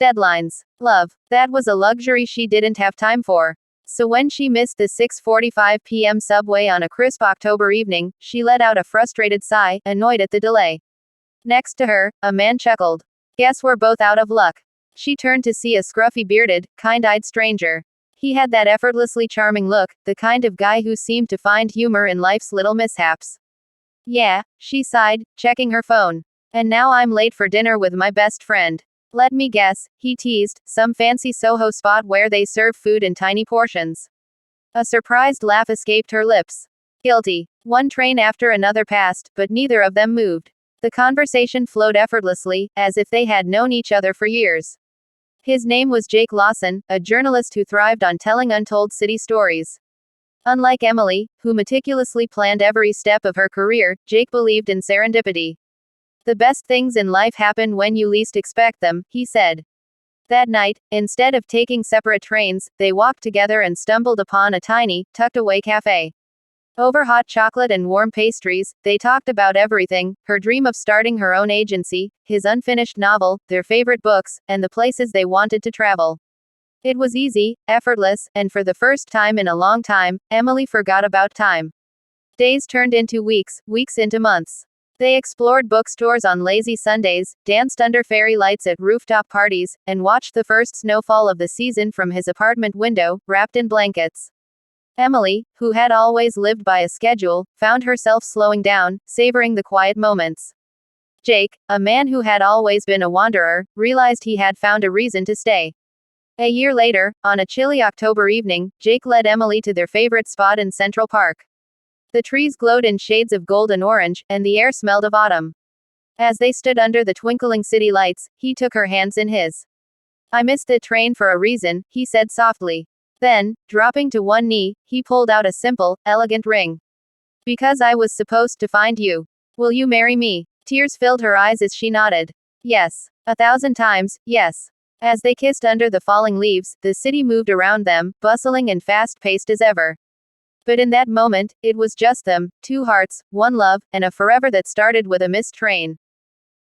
Deadlines. Love. That was a luxury she didn't have time for. So when she missed the 6:45 p.m. subway on a crisp October evening, she let out a frustrated sigh, annoyed at the delay. Next to her, a man chuckled. Guess we're both out of luck. She turned to see a scruffy bearded, kind-eyed stranger. He had that effortlessly charming look, the kind of guy who seemed to find humor in life's little mishaps. Yeah, she sighed, checking her phone. And now I'm late for dinner with my best friend. Let me guess, he teased, some fancy Soho spot where they serve food in tiny portions. A surprised laugh escaped her lips. Guilty. One train after another passed, but neither of them moved. The conversation flowed effortlessly, as if they had known each other for years. His name was Jake Lawson, a journalist who thrived on telling untold city stories. Unlike Emily, who meticulously planned every step of her career, Jake believed in serendipity. The best things in life happen when you least expect them, he said. That night, instead of taking separate trains, they walked together and stumbled upon a tiny, tucked-away cafe. Over hot chocolate and warm pastries, they talked about everything, her dream of starting her own agency, his unfinished novel, their favorite books, and the places they wanted to travel. It was easy, effortless, and for the first time in a long time, Emily forgot about time. Days turned into weeks, weeks into months. They explored bookstores on lazy Sundays, danced under fairy lights at rooftop parties, and watched the first snowfall of the season from his apartment window, wrapped in blankets. Emily, who had always lived by a schedule, found herself slowing down, savoring the quiet moments. Jake, a man who had always been a wanderer, realized he had found a reason to stay. A year later, on a chilly October evening, Jake led Emily to their favorite spot in Central Park. The trees glowed in shades of gold and orange, and the air smelled of autumn. As they stood under the twinkling city lights, he took her hands in his. I missed the train for a reason, he said softly. Then, dropping to one knee, he pulled out a simple, elegant ring. Because I was supposed to find you. Will you marry me? Tears filled her eyes as she nodded. Yes. 1,000 times, yes. As they kissed under the falling leaves, the city moved around them, bustling and fast-paced as ever. But in that moment, it was just them, two hearts, one love, and a forever that started with a missed train.